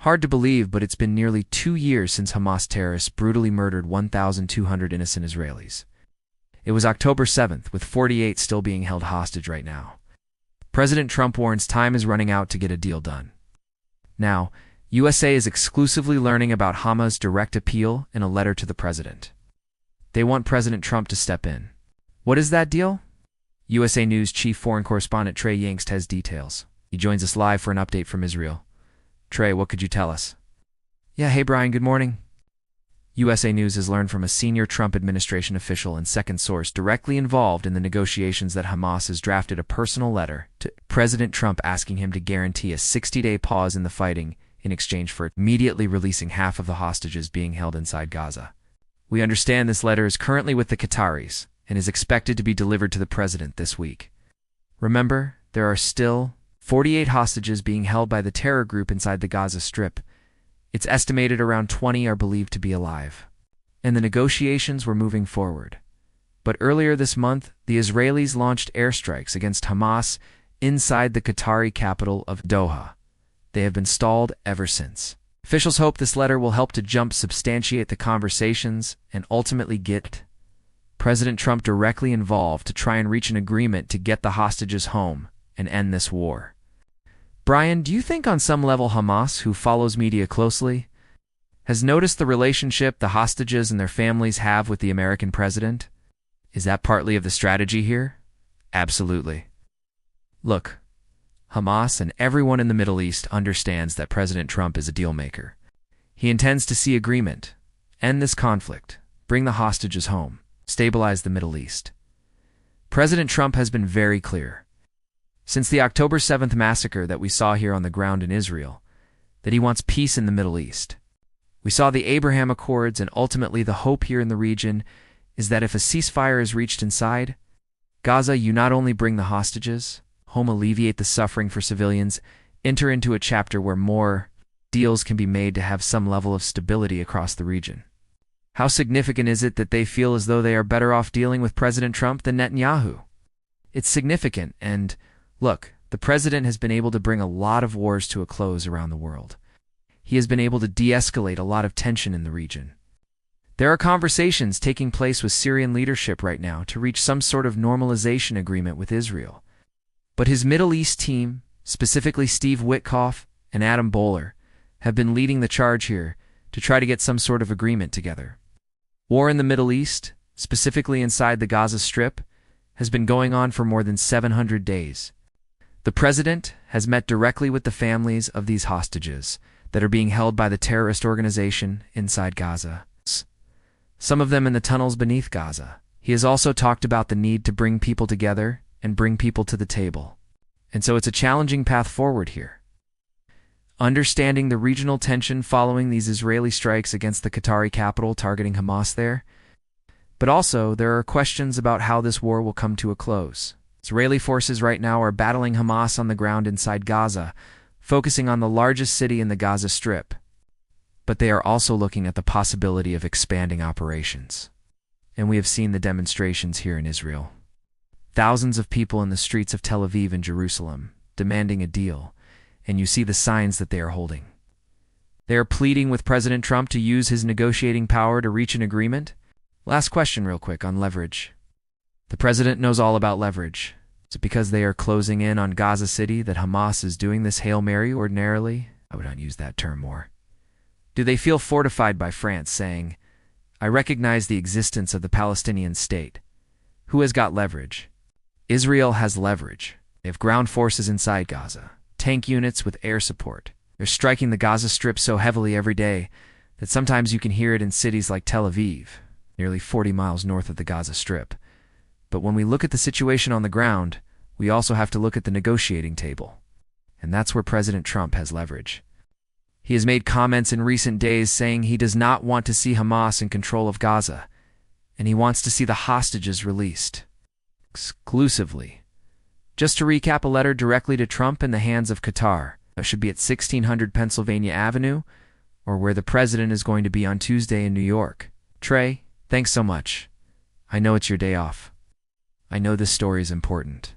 Hard to believe, but it's been nearly 2 years since Hamas terrorists brutally murdered 1,200 innocent Israelis. It was October 7th, with 48 still being held hostage right now. President Trump warns time is running out to get a deal done. Now, USA is exclusively learning about Hamas' direct appeal in a letter to the president. They want President Trump to step in. What is that deal? USA News chief foreign correspondent Trey Yangst has details. He joins us live for an update from Israel. Trey, what could you tell us? Yeah, hey Brian, good morning. USA News has learned from a senior Trump administration official and second source directly involved in the negotiations that Hamas has drafted a personal letter to President Trump asking him to guarantee a 60-day pause in the fighting in exchange for immediately releasing half of the hostages being held inside Gaza. We understand this letter is currently with the Qataris and is expected to be delivered to the president this week. Remember, there are still 48 hostages being held by the terror group inside the Gaza Strip. It's estimated around 20 are believed to be alive. And the negotiations were moving forward. But earlier this month, the Israelis launched airstrikes against Hamas inside the Qatari capital of Doha. They have been stalled ever since. Officials hope this letter will help to substantiate the conversations and ultimately get President Trump directly involved to try and reach an agreement to get the hostages home and end this war. Brian, do you think on some level Hamas, who follows media closely, has noticed the relationship the hostages and their families have with the American president? Is that partly of the strategy here? Absolutely. Look, Hamas and everyone in the Middle East understands that President Trump is a deal maker. He intends to see agreement, end this conflict, bring the hostages home, stabilize the Middle East. President Trump has been very clear, since the October 7th massacre that we saw here on the ground in Israel, that he wants peace in the Middle East. We saw the Abraham Accords, and ultimately the hope here in the region is that if a ceasefire is reached inside Gaza, you not only bring the hostages home, alleviate the suffering for civilians, enter into a chapter where more deals can be made to have some level of stability across the region. How significant is it that they feel as though they are better off dealing with President Trump than Netanyahu? It's significant, and look, the president has been able to bring a lot of wars to a close around the world. He has been able to de-escalate a lot of tension in the region. There are conversations taking place with Syrian leadership right now to reach some sort of normalization agreement with Israel. But his Middle East team, specifically Steve Witkoff and Adam Boehler, have been leading the charge here to try to get some sort of agreement together. War in the Middle East, specifically inside the Gaza Strip, has been going on for more than 700 days. The president has met directly with the families of these hostages that are being held by the terrorist organization inside Gaza, some of them in the tunnels beneath Gaza. He has also talked about the need to bring people together and bring people to the table. And so it's a challenging path forward here. Understanding the regional tension following these Israeli strikes against the Qatari capital targeting Hamas there, but also there are questions about how this war will come to a close. Israeli forces right now are battling Hamas on the ground inside Gaza, focusing on the largest city in the Gaza Strip. But they are also looking at the possibility of expanding operations. And we have seen the demonstrations here in Israel. Thousands of people in the streets of Tel Aviv and Jerusalem demanding a deal, and you see the signs that they are holding. They are pleading with President Trump to use his negotiating power to reach an agreement. Last question real quick on leverage. The president knows all about leverage. Is it because they are closing in on Gaza City that Hamas is doing this Hail Mary ordinarily? I would not use that term more. Do they feel fortified by France saying, I recognize the existence of the Palestinian state? Who has got leverage? Israel has leverage. They have ground forces inside Gaza, tank units with air support. They're striking the Gaza Strip so heavily every day that sometimes you can hear it in cities like Tel Aviv, nearly 40 miles north of the Gaza Strip. But when we look at the situation on the ground, we also have to look at the negotiating table. And that's where President Trump has leverage. He has made comments in recent days saying he does not want to see Hamas in control of Gaza, and he wants to see the hostages released. Exclusively. Just to recap, a letter directly to Trump in the hands of Qatar. That should be at 1600 Pennsylvania Avenue, or where the president is going to be on Tuesday in New York. Trey, thanks so much. I know it's your day off. I know this story is important.